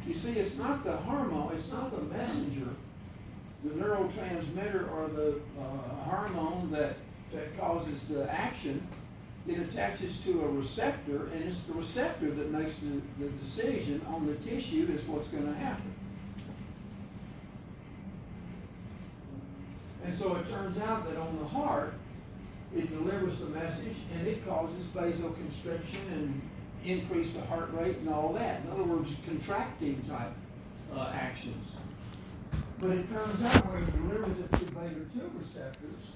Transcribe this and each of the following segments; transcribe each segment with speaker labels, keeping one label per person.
Speaker 1: You see, it's not the hormone, it's not the messenger, the neurotransmitter or the hormone that causes the action. It attaches to a receptor, and it's the receptor that makes the decision on the tissue is what's going to happen. And so it turns out that on the heart, it delivers the message, and it causes vasoconstriction and increase the heart rate and all that. In other words, contracting type actions. But it turns out when it delivers it to beta-2 receptors,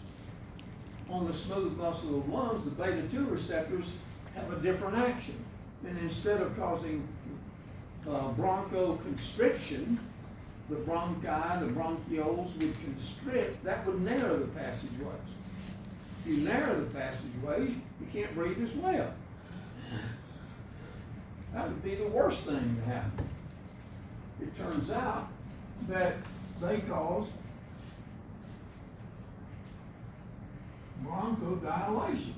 Speaker 1: on the smooth muscle of the lungs, the beta-2 receptors have a different action. And instead of causing bronchoconstriction, the bronchi, the bronchioles would constrict, that would narrow the passageways. If you narrow the passageways, you can't breathe as well. That would be the worst thing to happen. It turns out that they cause bronchodilation.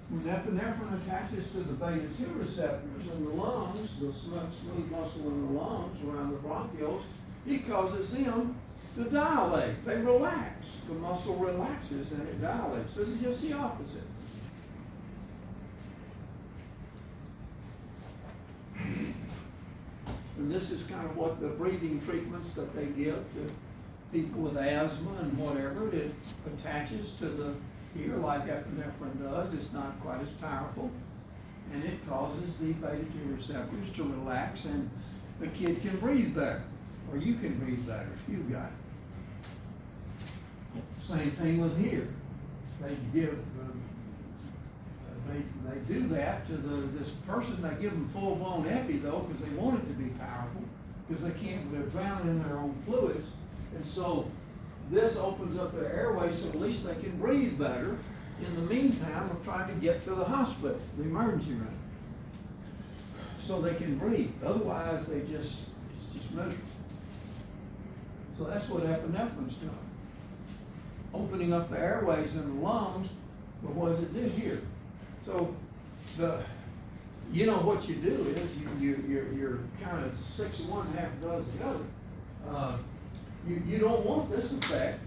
Speaker 1: When epinephrine attaches to the beta-2 receptors in the lungs, the smooth muscle in the lungs around the bronchioles, it causes them to dilate. They relax. The muscle relaxes and it dilates. This is just the opposite. And this is kind of what the breathing treatments that they give to people with asthma and whatever. It attaches to the ear like epinephrine does. It's not quite as powerful. And it causes the beta-2 receptors to relax, and the kid can breathe better. Or you can breathe better if you've got it. Same thing with here. They give they do that to this person. They give them full-blown epi though, because they want it to be powerful, because they're drowning in their own fluids. And so this opens up their airways so at least they can breathe better. In the meantime, we're trying to get to the hospital, the emergency room, so they can breathe. Otherwise, it's just miserable. So that's what epinephrine's doing. Opening up the airways in the lungs, but what does it do here? So what you do is you're kind of 6 of one, half does the other. You don't want this effect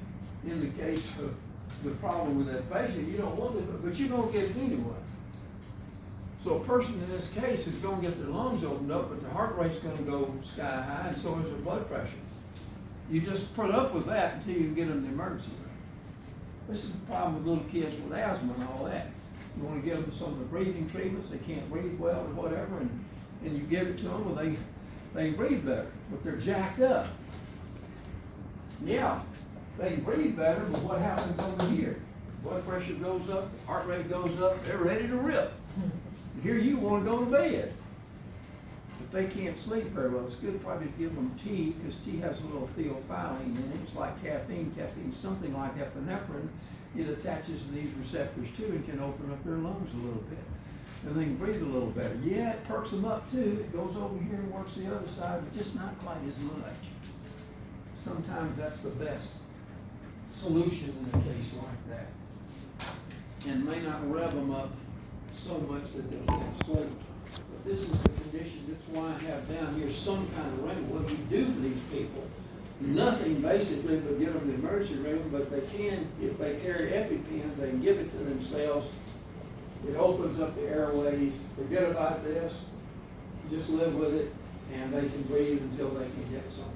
Speaker 1: in the case of the problem with that patient. You don't want it, but you're going to get it anyway. So a person in this case is going to get their lungs opened up, but the heart rate's going to go sky high, and so is their blood pressure. You just put up with that until you get them to the emergency room. This is the problem with little kids with asthma and all that. You want to give them some of the breathing treatments. They can't breathe well or whatever, and you give it to them, well, they breathe better, but they're jacked up. Yeah, they can breathe better, but what happens over here? Blood pressure goes up, the heart rate goes up, they're ready to rip. Here you want to go to bed. But they can't sleep very well. It's good probably to give them tea, because tea has a little theophylline in it. It's like caffeine. Caffeine's something like epinephrine. It attaches to these receptors too and can open up their lungs a little bit. And they can breathe a little better. Yeah, it perks them up too. It goes over here and works the other side, but just not quite as much. Sometimes that's the best solution in a case like that. And may not rev them up so much that they can't sleep. But this is the condition. That's why I have down here some kind of remedy. What do you do for these people? Nothing basically but get them to the emergency room, but they can, if they carry EpiPens, they can give it to themselves. It opens up the airways. Forget about this. Just live with it, and they can breathe until they can get somewhere.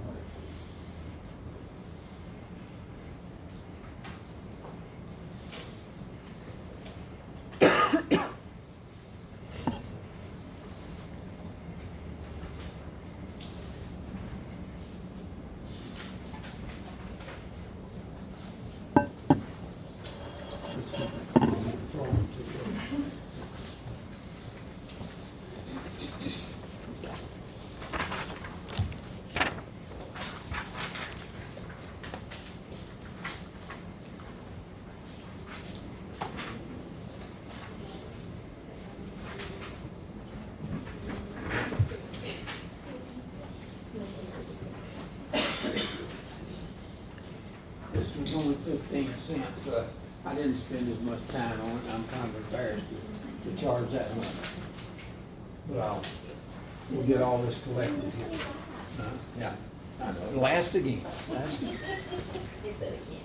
Speaker 1: This was only 15 cents. I didn't spend as much time on it. I'm kind of embarrassed to charge that much. But we'll get all this collected here. Yeah, I know, last again, last again.
Speaker 2: He said again.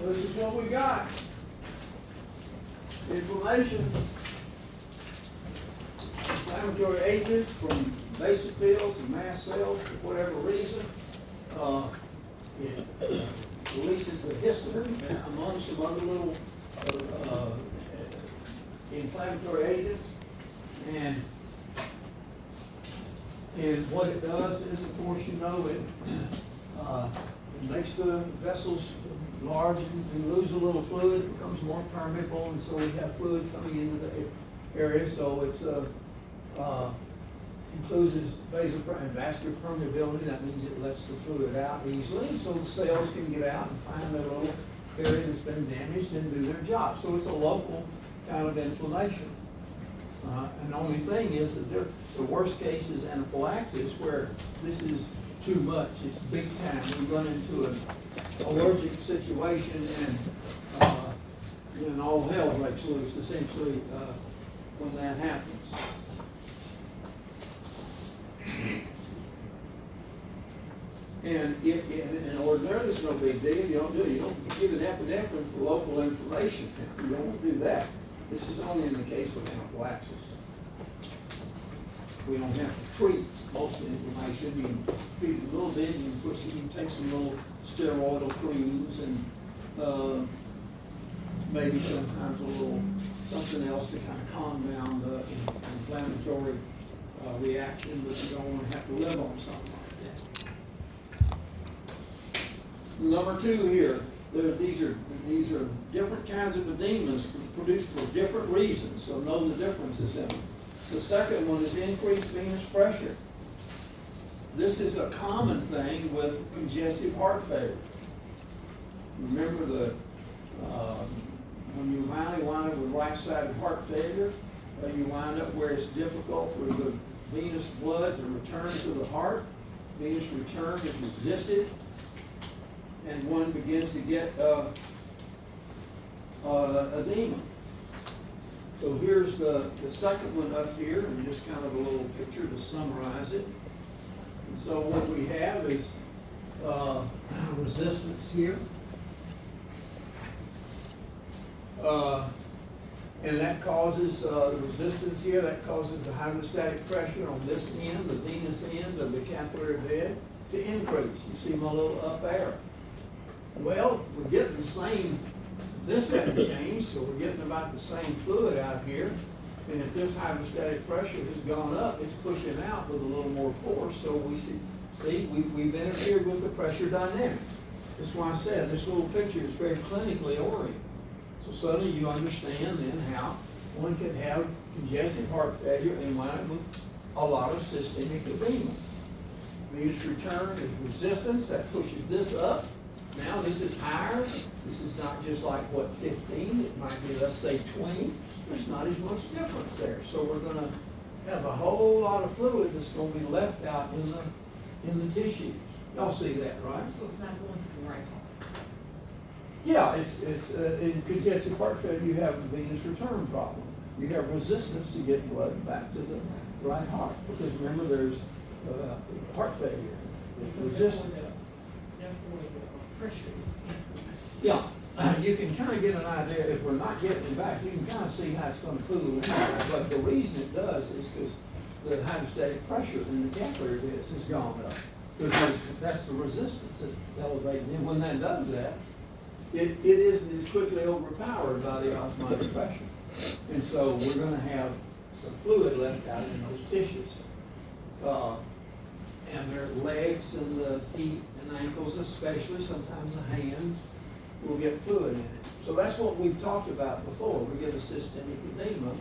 Speaker 1: This is what we got. Inflammation, inflammatory agents from basophils and mast cells for whatever reason. It releases the histamine among some other little inflammatory agents. And what it does is, of course, you know, it makes the vessels large and lose a little fluid, it becomes more permeable, and so we have fluid coming into the area. So it's includes vascular permeability. That means it lets the fluid out easily, so the cells can get out and find their little area that's been damaged and do their job. So it's a local kind of inflammation. And the only thing is that the worst case is anaphylaxis, where this is too much. It's big time. We run into an allergic situation, and all hell breaks loose, essentially, when that happens. And ordinarily, it's no big deal. You don't give an epinephrine for local inflammation. You don't want to do that. This is only in the case of anaphylaxis. We don't have to treat most of the inflammation. You can treat it a little bit. You can take some little steroidal creams and maybe sometimes a little something else to kind of calm down the inflammatory reaction, but you don't want to have to live on something like that. Number two here, these are different kinds of edemas produced for different reasons, so know the differences in them. The second one is increased venous pressure. This is a common thing with congestive heart failure. Remember when you finally wind up with right-sided heart failure, you wind up where it's difficult for the venous blood to return to the heart. Venous return is resisted, and one begins to get edema. So here's the second one up here, and just kind of a little picture to summarize it. And so what we have is resistance here. And that causes resistance here, that causes the hydrostatic pressure on this end, the venous end of the capillary bed, to increase. You see my little up arrow. Well, we're getting the same, this hasn't changed, so we're getting about the same fluid out here. And if this hydrostatic pressure has gone up, it's pushing out with a little more force. So we see we've interfered with the pressure dynamics. That's why I said this little picture is very clinically oriented. So suddenly you understand then how one can have congestive heart failure and wind up with a lot of systemic edema. Venous return is resistance, that pushes this up. Now this is higher. This is not just like, 15? It might be, let's say, 20. There's not as much difference there. So we're going to have a whole lot of fluid that's going to be left out in the tissues. Y'all see that, right?
Speaker 2: So it's not going to the right heart.
Speaker 1: Yeah, it's in congestive heart failure, you have a venous return problem. You have resistance to get blood back to the right heart, because remember, there's heart failure. It's resistance.
Speaker 2: Therefore, the pressure is.
Speaker 1: Yeah, you can kind of get an idea. If we're not getting it back, you can kind of see how it's going to cool anyway. But the reason it does is because the hydrostatic pressure in the capillary beds has gone up. Because that's the resistance that's elevated. And when that does that, it isn't as quickly overpowered by the osmotic pressure. And so we're going to have some fluid left out in those tissues. And their legs and the feet and ankles especially, sometimes the hands, will get fluid in it. So that's what we've talked about before. We get a systemic edema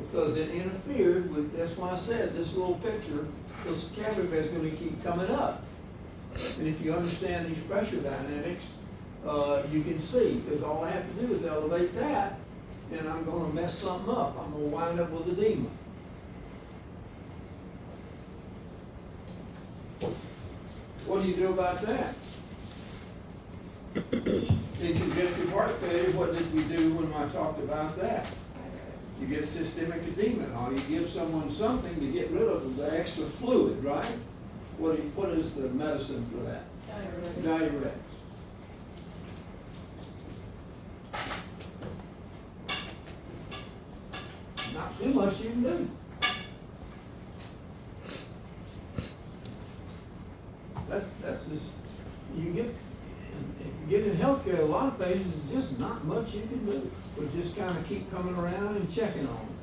Speaker 1: because it interfered with, that's why I said this little picture, this capillary bed is going to keep coming up. And if you understand these pressure dynamics, you can see, because all I have to do is elevate that, and I'm going to mess something up. I'm going to wind up with edema. What do you do about that? In congestive heart failure, what did we do when I talked about that? You get systemic edema, or you give someone something to get rid of the extra fluid, right? What is the medicine for that? Diuretics. Not too much you can do. That's just, you get in healthcare, a lot of patients, there's just not much you can do. We just kind of keep coming around and checking on them.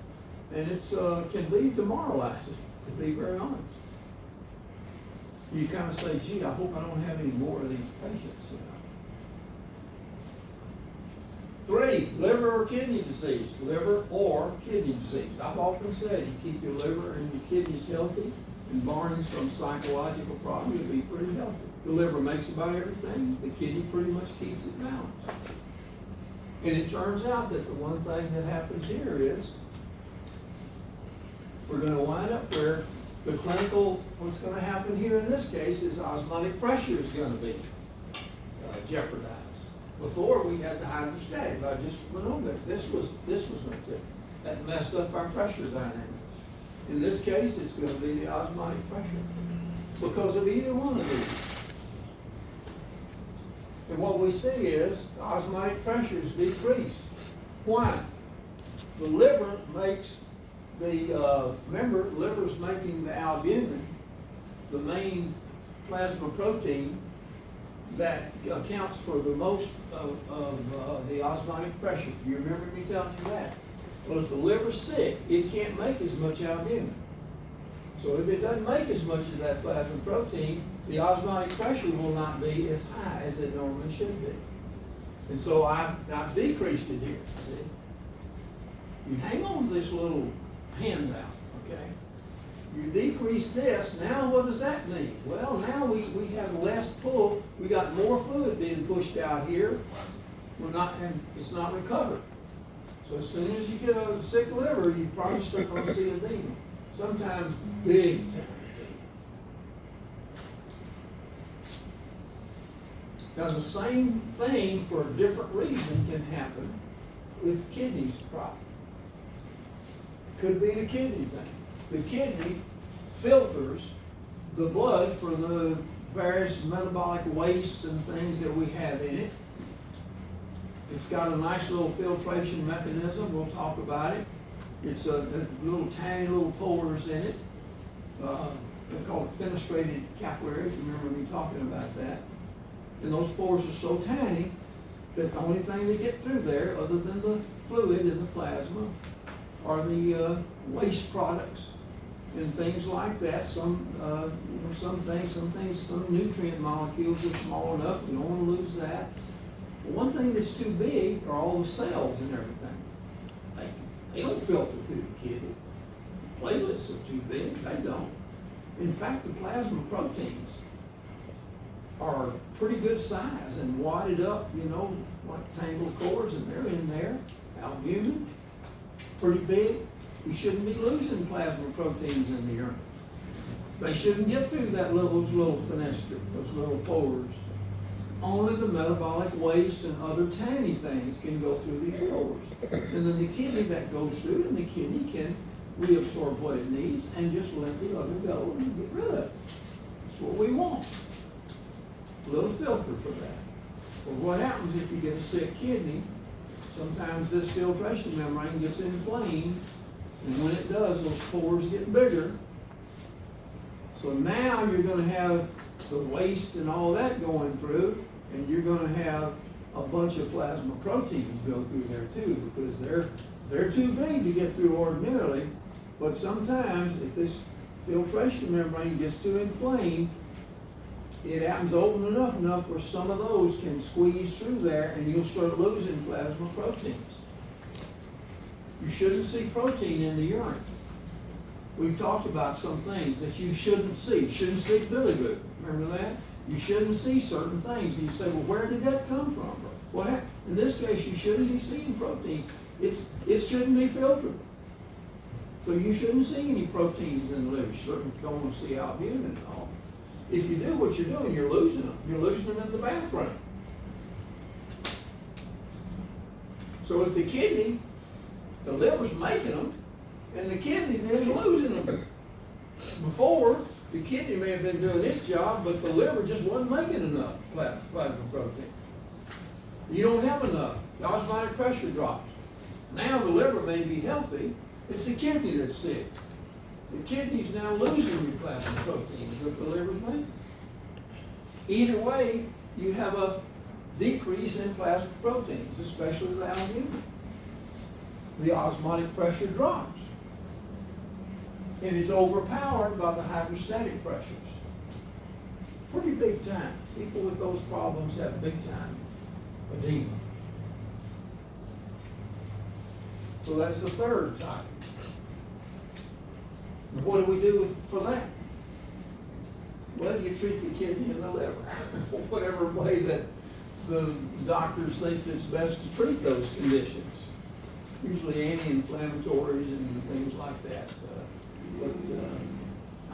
Speaker 1: And it's, can be demoralizing, to be very honest. You kind of say, gee, I hope I don't have any more of these patients, you know. 3, liver or kidney disease. Liver or kidney disease. I've often said you keep your liver and your kidneys healthy, and barring some psychological problem, you'll be pretty healthy. The liver makes about everything. The kidney pretty much keeps it balanced. And it turns out that the one thing that happens here is we're going to wind up where the clinical, what's going to happen here in this case is osmotic pressure is going to be jeopardized. Before we had the hydrostatic, I just went over there. This was no tip. That messed up our pressure dynamics. In this case, it's going to be the osmotic pressure because of either one of these. And what we see is the osmotic pressure is decreased. Why? The liver makes remember, liver's making the albumin, the main plasma protein that accounts for the most of the osmotic pressure. Do you remember me telling you that? Well, if the liver's sick, it can't make as much albumin. So if it doesn't make as much of that plasma protein, the osmotic pressure will not be as high as it normally should be. And so I've decreased it here, see? You hang on to this little handout, okay? You decrease this, now what does that mean? Well, now we have less pull, we got more fluid being pushed out here, and it's not recovered. So as soon as you get a sick liver, you probably start going to see edema. Sometimes big time edema. Now the same thing for a different reason can happen with kidneys problem. Could be the kidney thing. The kidney filters the blood for the various metabolic wastes and things that we have in it. It's got a nice little filtration mechanism. We'll talk about it. It's a little tiny little pores in it. They're called fenestrated capillaries. You remember me talking about that. And those pores are so tiny that the only thing they get through there, other than the fluid in the plasma, are the waste products and things like that. Some nutrient molecules are small enough. We don't want to lose that. But one thing that's too big are all the cells and everything. They don't filter through the kidney. Platelets are too big. They don't. In fact, the plasma proteins are pretty good size and wadded up, like tangled cords, and they're in there. Albumin, pretty big. We shouldn't be losing plasma proteins in the urine. They shouldn't get through those little fenestra, those little pores. Only the metabolic waste and other tiny things can go through these pores. And then the kidney that goes through, and the kidney can reabsorb what it needs and just let the other go and get rid of it. That's what we want. A little filter for that. But what happens if you get a sick kidney? Sometimes this filtration membrane gets inflamed, and when it does, those pores get bigger. So now you're going to have the waste and all that going through, and you're going to have a bunch of plasma proteins go through there too, because they're too big to get through ordinarily. But sometimes if this filtration membrane gets too inflamed, it happens open enough where some of those can squeeze through there, and you'll start losing plasma proteins. You shouldn't see protein in the urine. We've talked about some things that you shouldn't see. You shouldn't see bilirubin. Remember that? You shouldn't see certain things. And you say, well, where did that come from? Well, in this case, you shouldn't be seeing protein. It shouldn't be filtered. So you shouldn't see any proteins in the liver. You certainly don't want to see albumin at all. if you do what you're doing, you're losing them. You're losing them in the bathroom. So if the kidney, the liver's making them, and the kidney then is losing them. Before, the kidney may have been doing its job, but the liver just wasn't making enough plasma protein. You don't have enough. The osmotic pressure drops. Now the liver may be healthy. It's the kidney that's sick. The kidney's now losing the plasma proteins that the liver's making. Either way, you have a decrease in plasma proteins, especially the albumin. The osmotic pressure drops. And it's overpowered by the hydrostatic pressures. Pretty big time. People with those problems have big time edema. So that's the third type. And what do we do for that? Well, you treat the kidney and the liver. Whatever way that the doctors think it's best to treat those conditions. Usually anti-inflammatories and things like that. But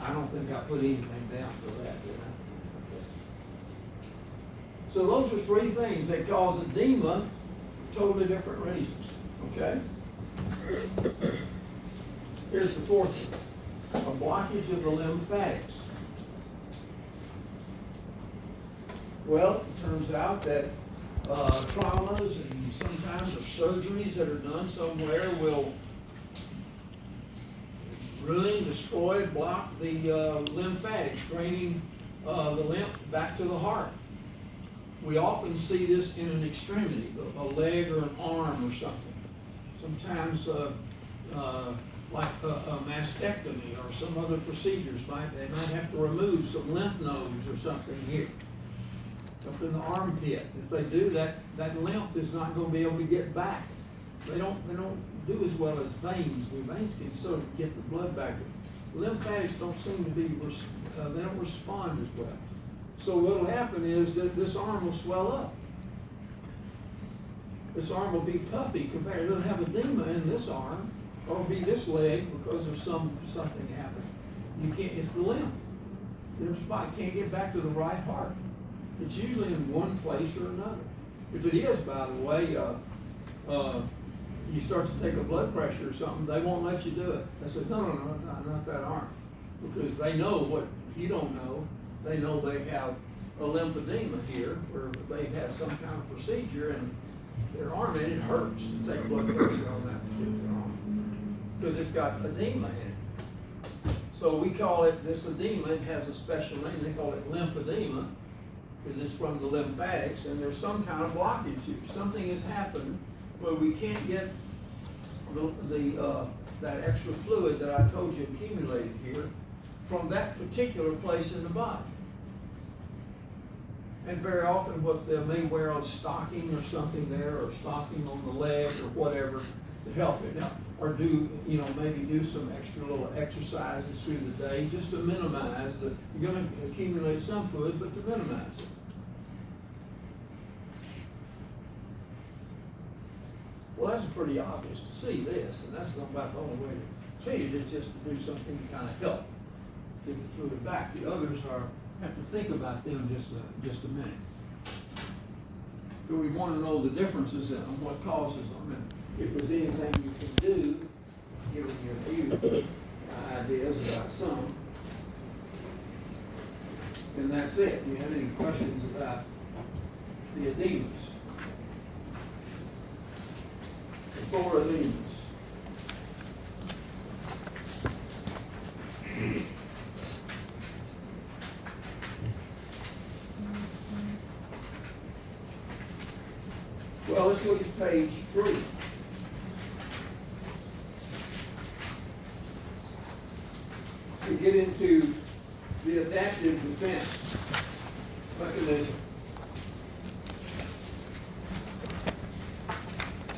Speaker 1: I don't think I put anything down for that, did I? So those are three things that cause edema for totally different reasons. Okay? Here's the fourth one. A blockage of the lymphatics. Well, it turns out that traumas and sometimes surgeries that are done somewhere will ruin, destroy, block the lymphatics, draining the lymph back to the heart. We often see this in an extremity, a leg or an arm or something. Sometimes like a mastectomy or some other procedures, they might have to remove some lymph nodes or something here, up in the armpit. If they do that, that lymph is not going to be able to get back. They don't do as well as veins. The veins can sort of get the blood back. Lymphatics don't seem to be, they don't respond as well. So what will happen is that this arm will swell up. This arm will be puffy compared. It'll have edema in this arm, or it'll be this leg because there's something happened. You can't. It's the lymph. The spot can't get back to the right heart. It's usually in one place or another. If it is, by the way, you start to take a blood pressure or something, they won't let you do it. They say, no, not that arm, because they know what. If you don't know, they know they have a lymphedema here, where they have some kind of procedure and their arm, and it hurts to take blood pressure on that particular arm because it's got edema in it. So we call it, this edema, it has a special name, they call it lymphedema because it's from the lymphatics, and there's some kind of blockage here. Something has happened where we can't get that extra fluid that I told you accumulated here from that particular place in the body. And very often what they may wear a stocking or something there, or stocking on the leg or whatever to help it. Or do, maybe do some extra little exercises through the day just to minimize the, you're going to accumulate some fluid, but to minimize it. Well, that's pretty obvious to see this, and that's not about the only way to treat it. It's just to do something to kind of help get the fluid back. The others have to think about them just a minute. So we want to know the differences in them, what causes them, and if there's anything you can do, giving you a few ideas about some. And that's it. Do you have any questions about the edemas? The 4 edemas. Well, let's look at page 3. We get into the adaptive defense mechanism.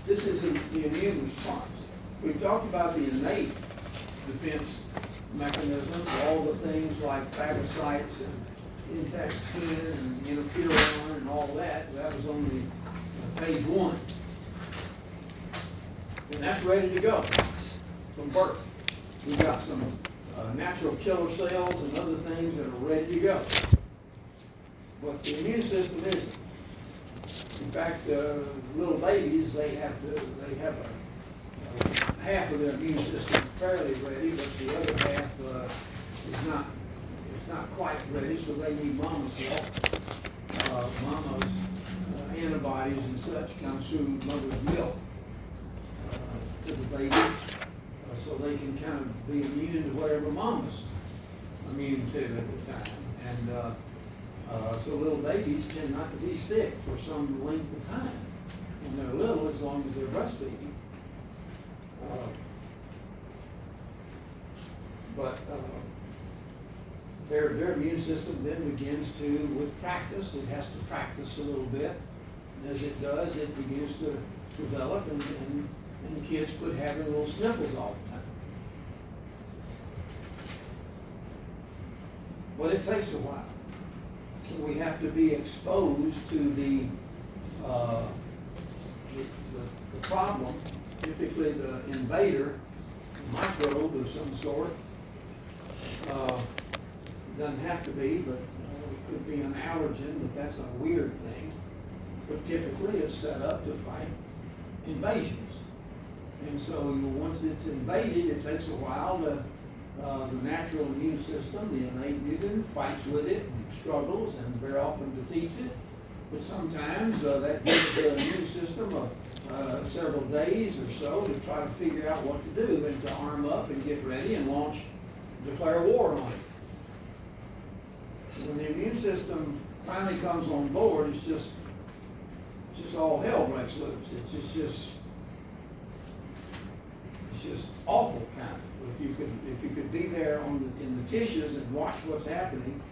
Speaker 1: This is the immune response. We've talked about the innate defense mechanism, all the things like phagocytes and intact skin and interferon and all that. That was only page 1. And that's ready to go from birth. We've got some natural killer cells and other things that are ready to go. but the immune system isn't. In fact, little babies, they have half of their immune system fairly ready, but the other half is not quite ready, so they need mama's help. Mama's antibodies and such come through mother's milk to the baby, so they can kind of be immune to whatever mama's immune to at the time. And so little babies tend not to be sick for some length of time when they're little, as long as they're breastfeeding. But their immune system then begins to, with practice, it has to practice a little bit. And as it does, it begins to develop, and kids quit having little sniffles all the time. But it takes a while. So we have to be exposed to the problem, typically the invader, microbe of some sort. Doesn't have to be, but it could be an allergen, but that's a weird thing. But typically it's set up to fight invasions. And so once it's invaded, it takes a while to, the natural immune system, the innate immune, fights with it and struggles and very often defeats it. But sometimes that gives the immune system several days or so to try to figure out what to do and to arm up and get ready and declare war on it. When the immune system finally comes on board, it's just all hell breaks loose. It's just awful kind of. If you could be there in the tissues and watch what's happening,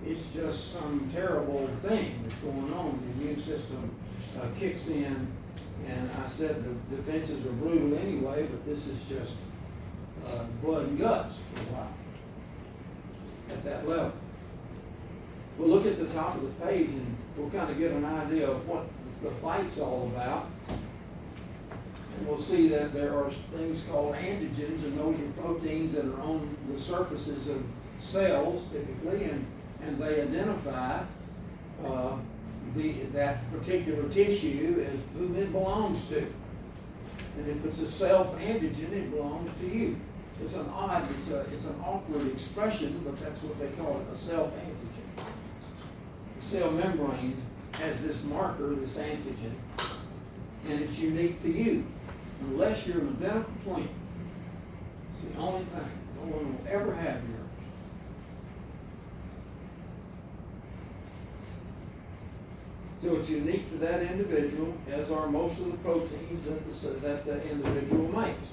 Speaker 1: it's just some terrible thing that's going on. The immune system kicks in, and I said the defenses are brutal anyway, but this is just blood and guts for a while at that level. We'll look at the top of the page and we'll kind of get an idea of what the fight's all about. And we'll see that there are things called antigens, and those are proteins that are on the surfaces of cells typically, and they identify that particular tissue as whom it belongs to. And if it's a self-antigen, it belongs to you. It's an awkward expression, but that's what they call it, a self-antigen. The cell membrane has this marker, this antigen, and it's unique to you, unless you're an identical twin. It's the only thing. No one will ever have yours. So it's unique to that individual, as are most of the proteins that the individual makes.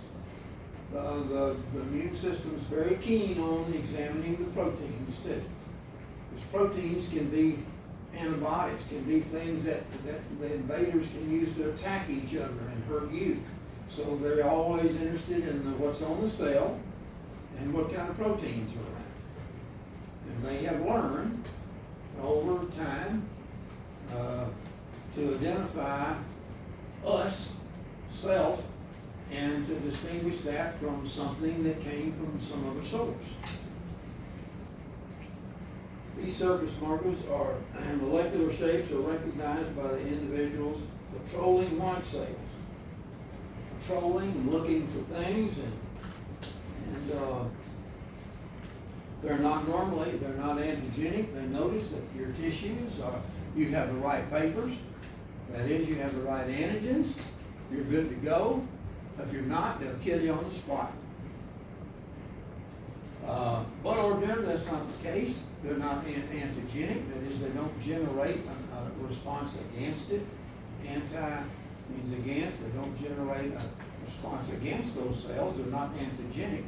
Speaker 1: The immune system is very keen on examining the proteins too. Because proteins can be antibodies, can be things that the invaders can use to attack each other and hurt you. So they're always interested in what's on the cell and what kind of proteins are around. And they have learned over time to identify us, self, and to distinguish that from something that came from some other source. These surface markers are molecular shapes are recognized by the individual's patrolling white cells. Patrolling and looking for things, and they're not antigenic. They notice that your tissues you have the right papers. That is, you have the right antigens. You're good to go. If you're not, they'll kill you on the spot. But ordinarily, that's not the case. They're not antigenic. That is, they don't generate a response against it. Anti means against. They don't generate a response against those cells. They're not antigenic.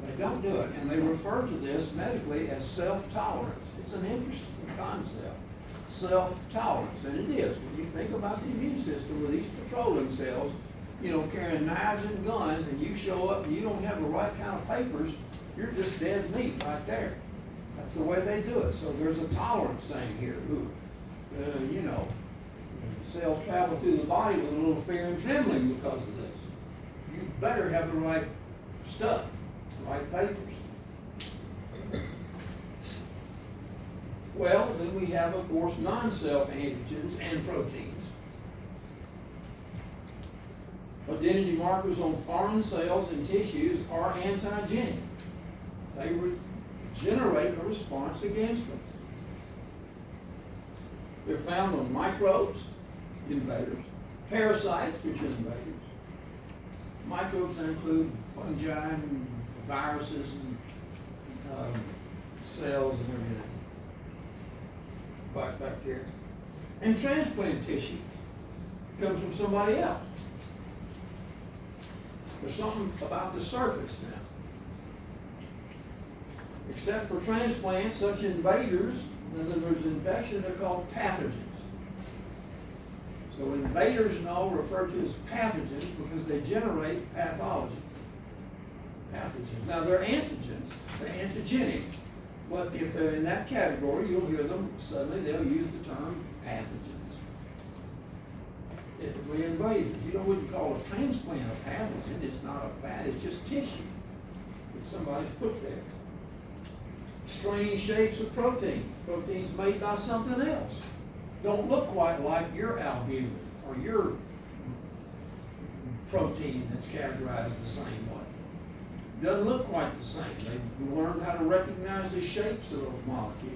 Speaker 1: They don't do it. And they refer to this medically as self-tolerance. It's an interesting concept. Self-tolerance. And it is. When you think about the immune system with these patrolling cells, carrying knives and guns, and you show up and you don't have the right kind of papers, you're just dead meat right there. That's the way they do it. So there's a tolerance thing here. Cells travel through the body with a little fear and trembling because of this. You better have the right stuff, the right papers. Well, then we have, of course, non-self antigens and proteins. Identity markers on foreign cells and tissues are antigenic. They generate a response against them. They're found on microbes, invaders, parasites, which are invaders. Microbes include fungi and viruses and cells and everything. Bacteria. And transplant tissue comes from somebody else. There's something about the surface now. Except for transplants, such invaders, and then there's infection, they're called pathogens. So invaders and all referred to as pathogens because they generate pathology. Pathogens. Now they're antigens, they're antigenic. But if they're in that category, you'll hear them, suddenly they'll use the term pathogens. Typically invaders. You wouldn't call a transplant a pathogen. It's not a pat, it's just tissue that somebody's put there. Strange shapes of proteins. Proteins made by something else. Don't look quite like your albumin or your protein that's categorized the same way. Doesn't look quite the same. They learned how to recognize the shapes of those molecules.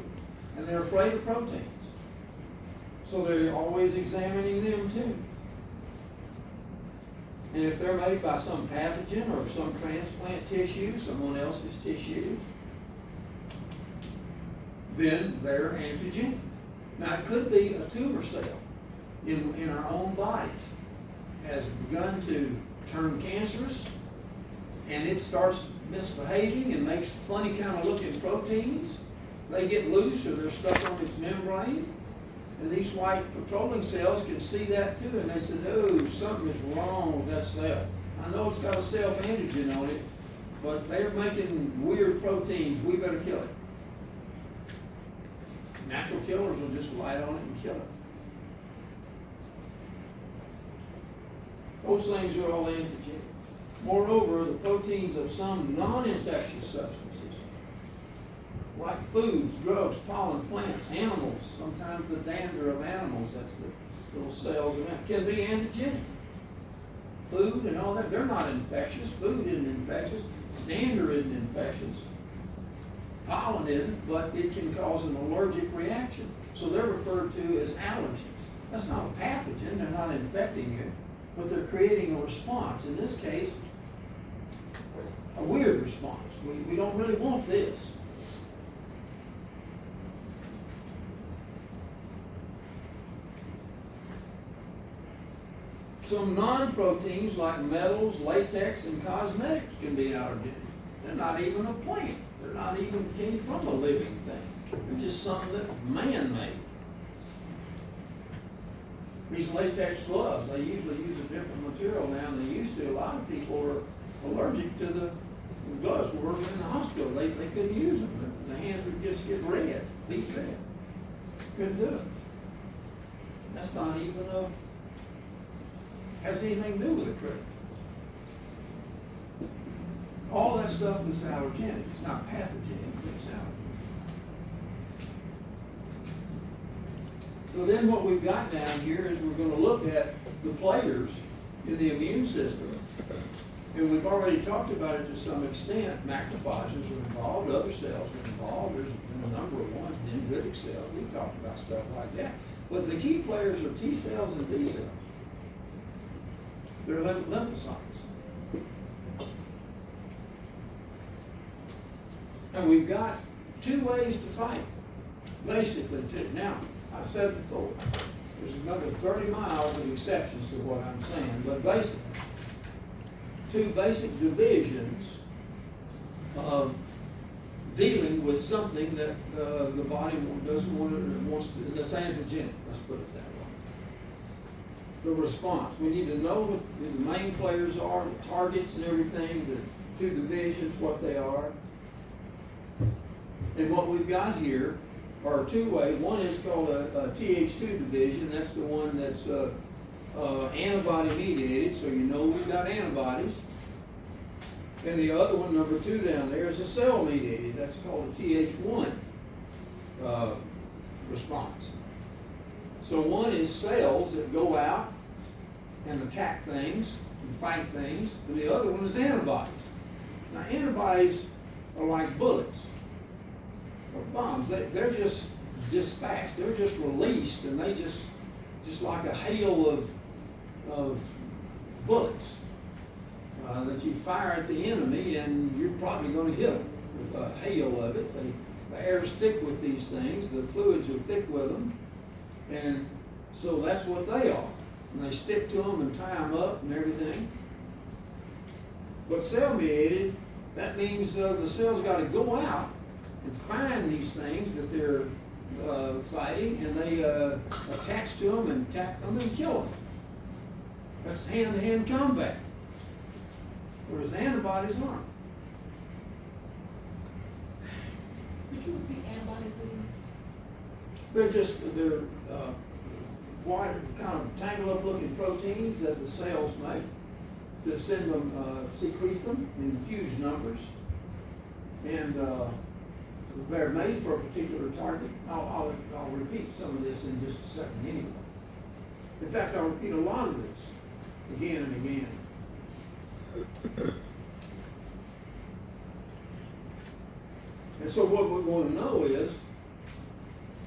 Speaker 1: And they're afraid of proteins. So they're always examining them too. And if they're made by some pathogen or some transplant tissue, someone else's tissues, then they're antigenic. Now it could be a tumor cell in our own bodies has begun to turn cancerous, and it starts misbehaving and makes funny kind of looking proteins. They get loose or they're stuck on its membrane. And these white patrolling cells can see that too, and they said, oh, something is wrong with that cell. I know it's got a self-antigen on it, but they're making weird proteins. We better kill it. Natural killers will just light on it and kill it. Those things are all antigenic. Moreover, the proteins of some non-infectious substances, like foods, drugs, pollen, plants, animals, sometimes the dander of animals, that's the little cells of it, can be antigenic. Food and all that, they're not infectious. Food isn't infectious. Dander isn't infectious. Pollen isn't, but it can cause an allergic reaction. So they're referred to as allergens. That's not a pathogen, they're not infecting you, but they're creating a response. In this case, a weird response. We don't really want this. Some non-proteins like metals, latex, and cosmetics can be allergenic. They're not even a plant. They're not even came from a living thing. They're just something that man made. These latex gloves, they usually use a different material now than they used to. A lot of people are allergic to the gloves working in the hospital. They couldn't use them. The hands would just get red, beat red. Couldn't do it. That's not even has anything to do with it, correct? All that stuff is allergenic. It's not pathogenic, but it's allergenic. So then what we've got down here is we're going to look at the players in the immune system. And we've already talked about it to some extent. Macrophages are involved, other cells are involved. There's a number of ones, dendritic cells. We've talked about stuff like that. But the key players are T cells and B cells. They're lymphocytes. And we've got two ways to fight, basically. Now, I said before, there's another 30 miles of exceptions to what I'm saying, but basically, two basic divisions of dealing with something that the body doesn't want to, wants to, that's antigenic, let's put it that way. The response. We need to know what the main players are, the targets and everything, the two divisions, what they are. And what we've got here are two ways. One is called a Th2 division. That's the one that's antibody mediated, so you know we've got antibodies. And the other one, number 2 down there, is a cell mediated. That's called a Th1 response. So one is cells that go out and attack things and fight things, and the other one is antibodies. Now antibodies are like bullets or bombs. They're just dispatched. They're just released, and they just like a hail of bullets that you fire at the enemy, and you're probably going to hit them with a hail of it. The air's thick with these things. The fluids are thick with them, and so that's what they are. And they stick to them and tie them up and everything. But cell-mediated, that means the cell's got to go out and find these things that they're fighting, and they attach to them and attack them and kill them. That's hand-to-hand combat. Whereas antibodies aren't.
Speaker 2: Could you repeat antibodies, please?
Speaker 1: They're white, kind of tangled up looking proteins that the cells make to send them, secrete them in huge numbers. And they're made for a particular target. I'll repeat some of this in just a second anyway. In fact, I'll repeat a lot of this again and again. And so what we want to know is,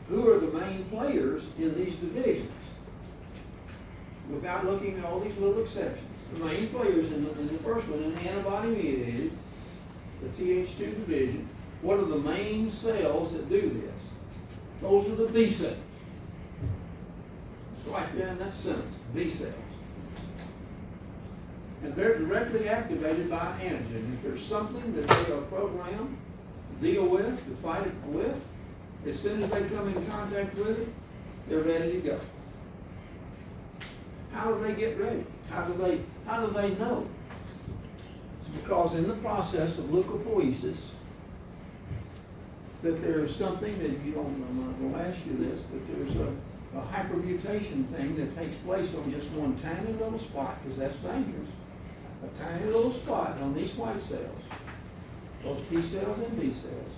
Speaker 1: who are the main players in these divisions? Without looking at all these little exceptions. The main players in the first one, in the antibody-mediated, the Th2 division, what are the main cells that do this? Those are the B cells. It's right there in that sentence, B cells. And they're directly activated by antigen. If there's something that they are programmed to deal with, to fight it with, as soon as they come in contact with it, they're ready to go. How do they get ready? How do they know? It's because in the process of leukapheresis, that there's something that I'm not going to ask you this, that there's a hypermutation thing that takes place on just one tiny little spot, because that's dangerous. A tiny little spot on these white cells, both T cells and B cells,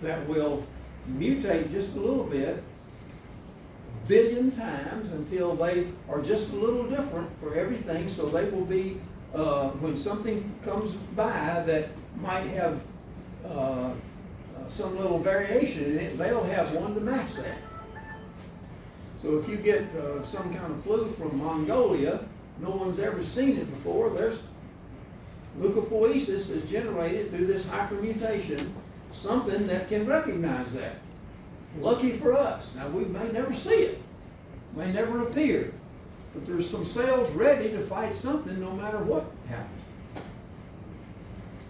Speaker 1: that will mutate just a little bit, a billion times, until they are just a little different for everything. So they will be, when something comes by that might have some little variation in it, they'll have one to match that. So if you get some kind of flu from Mongolia, no one's ever seen it before, there's leukapheresis is generated through this hypermutation, something that can recognize that. Lucky for us. Now we may never see it, may never appear, but there's some cells ready to fight something no matter what happens.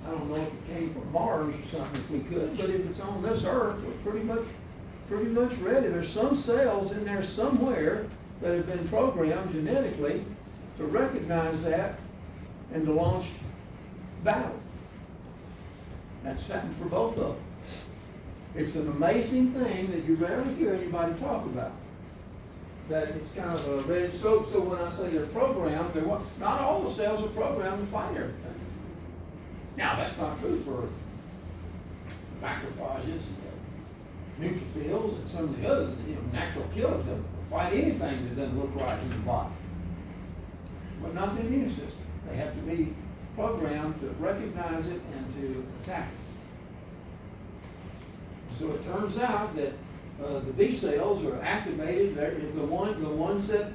Speaker 1: I don't know if it came from Mars or something, if we could, but if it's on this Earth, we're pretty much ready. There's some cells in there somewhere that have been programmed genetically to recognize that and to launch battle. That's happened for both of them. It's an amazing thing that you rarely hear anybody talk about. That it's kind of a ready. So when I say they're programmed, not all the cells are programmed to fight everything. Now that's not true for macrophages, neutrophils, and some of the others. Natural killers that fight anything that doesn't look right in the body. But not the immune system. They have to be programmed to recognize it and to attack it. So it turns out that the B cells are activated. They're the ones that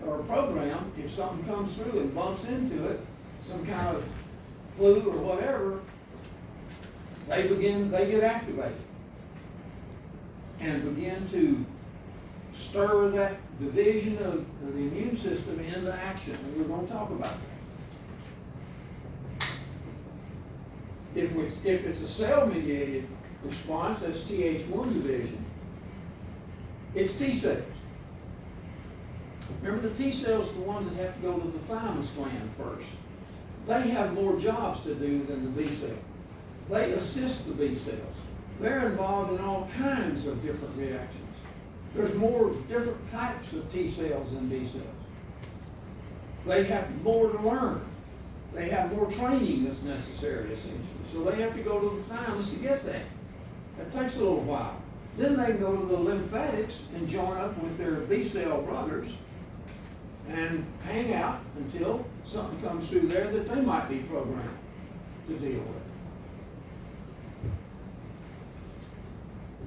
Speaker 1: are programmed. If something comes through and bumps into it, some kind of flu or whatever, they get activated and begin to stir that division of the immune system into action. And we're going to talk about that. If it's a cell-mediated response, that's Th1 division, it's T cells. Remember, the T cells are the ones that have to go to the thymus gland first. They have more jobs to do than the B cell. They assist the B cells. They're involved in all kinds of different reactions. There's more different types of T cells than B cells. They have more to learn. They have more training that's necessary, essentially. So they have to go to the thymus to get that. That takes a little while. Then they can go to the lymphatics and join up with their B cell brothers and hang out until something comes through there that they might be programmed to deal with.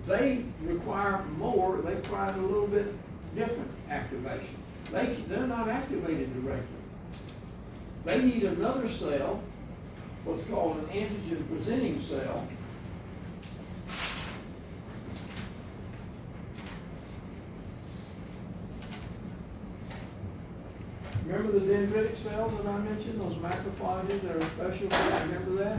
Speaker 1: They require more, they require a little bit different activation. They're not activated directly. They need another cell, what's called an antigen presenting cell. Remember the dendritic cells that I mentioned, those macrophages that are special? Remember that?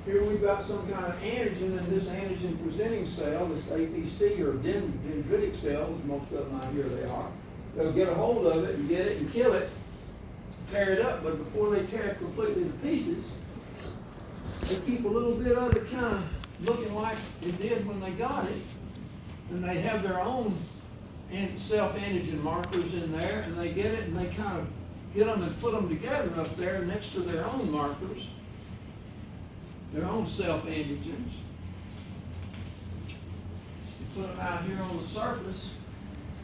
Speaker 1: Here we've got some kind of antigen, and this antigen presenting cell, this APC or dendritic cells, most of them out here they are, they'll get a hold of it and get it and kill it, tear it up, but before they tear it completely to pieces, they keep a little bit of it kind of looking like it did when they got it, and they have their own self-antigen markers in there, and they get it and they kind of get them and put them together up there next to their own markers, their own self-antigens. You put them out here on the surface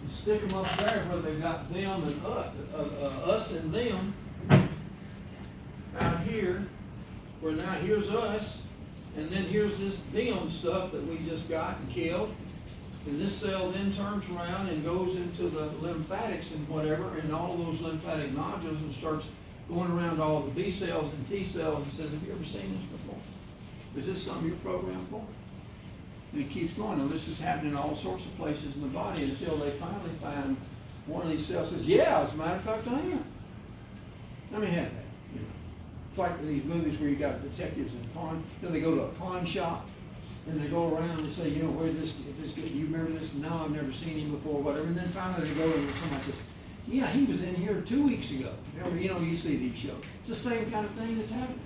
Speaker 1: and stick them up there where they've got them and us and them. Out here, where now here's us, and then here's this them stuff that we just got and killed. And this cell then turns around and goes into the lymphatics and whatever, and all of those lymphatic nodules, and starts going around all the B cells and T cells and says, have you ever seen this before? Is this something you're programmed for? And it keeps going. Now this is happening in all sorts of places in the body until they finally find one of these cells says, yeah, as a matter of fact, I am. Let me have that. You know, it's like these movies where you got detectives in pawn. Then they go to a pawn shop and they go around and say, you know, where this you remember this? No, I've never seen him before, whatever. And then finally they go and somebody says, yeah, he was in here 2 weeks ago. You know, you see these shows. It's the same kind of thing that's happening.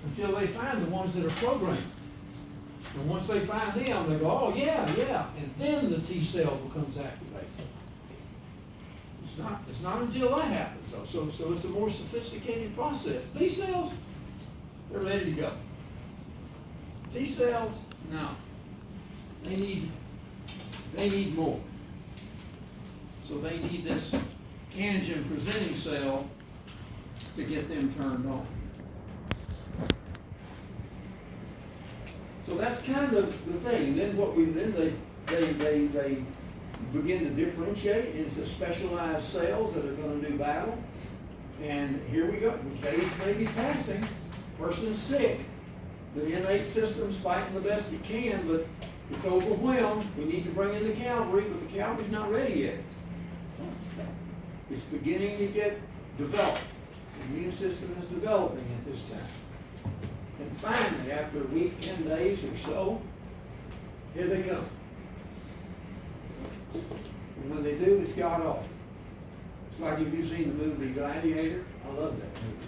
Speaker 1: Until they find the ones that are programmed. And once they find them, they go, oh, yeah, yeah. And then the T cell becomes activated. It's not until that happens, though. So it's a more sophisticated process. B cells, they're ready to go. T cells, no. They need more. So they need this antigen presenting cell to get them turned on. So that's kind of the thing. Then they begin to differentiate into specialized cells that are going to do battle. And here we go. The days may be passing. Person's sick. The innate system's fighting the best it can, but it's overwhelmed. We need to bring in the cavalry, but the cavalry's not ready yet. It's beginning to get developed. The immune system is developing at this time. And finally, after a week, 10 days or so, here they come. And when they do, it's got off. It's like if you've seen the movie Gladiator. I love that movie.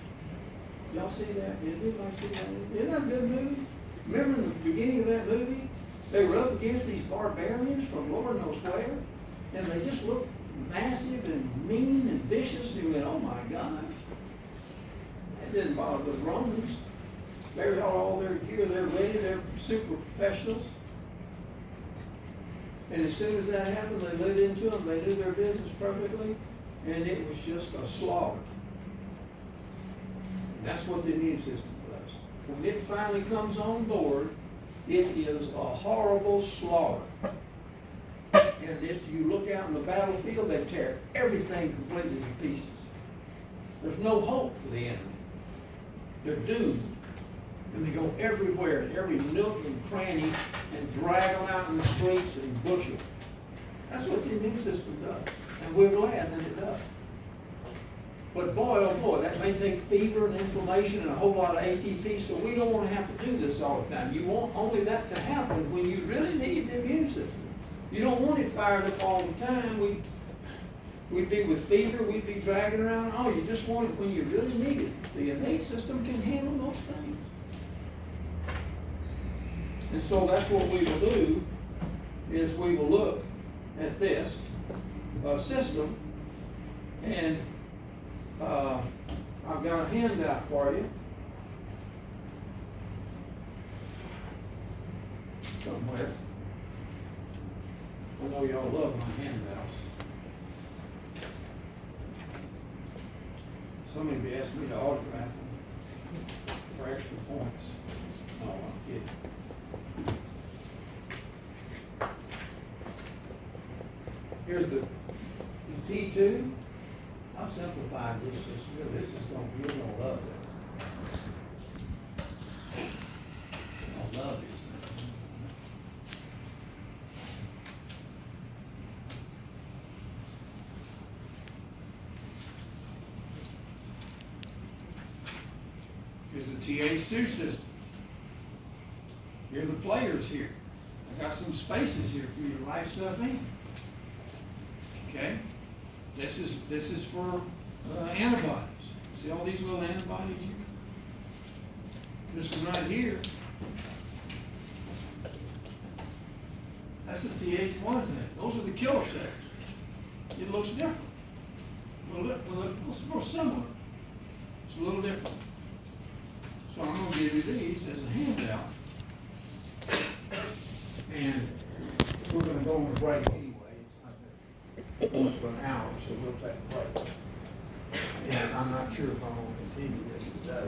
Speaker 1: Y'all see that? Did anybody see that movie? Isn't that a good movie? Remember in the beginning of that movie? They were up against these barbarians from Lord knows where, and they just looked massive and mean and vicious, and you went, oh my gosh. That didn't bother the Romans. They had all their gear, they're ready, they're super professionals. And as soon as that happened, they lit into them, they knew their business perfectly, and it was just a slaughter. And that's what the immune system does. When it finally comes on board, it is a horrible slaughter. And if you look out in the battlefield, they tear everything completely to pieces. There's no hope for the enemy. They're doomed. And they go everywhere, in every nook and cranny, and drag them out in the streets and bush them. That's what the immune system does. And we're glad that it does. But boy, oh boy, that may take fever and inflammation and a whole lot of ATP, so we don't want to have to do this all the time. You want only that to happen when you really need the immune system. You don't want it fired up all the time. We'd be with fever, we'd be dragging around. Oh, you just want it when you really need it. The innate system can handle most things. And so that's what we will do, is we will look at this system, and I've got a handout for you. somewhere. I know y'all love my handouts. Somebody asked me to autograph them for extra points. No, I'm kidding. Here's the T2. I've simplified this. This is gonna, you're gonna love it. I love these things. Here's the TH2 system. Here are the players here. I got some spaces here for you to write stuff in. Okay? This is for antibodies. See all these little antibodies here? This one right here. That's the TH1 thing. Those are the killer cells. It looks different. It's more similar. It's a little different. So I'm going to give you these as a handout. And we're going to go on a break anyway. It's not going for an hour, so we'll take a break. And I'm not sure if I'm going to continue this today.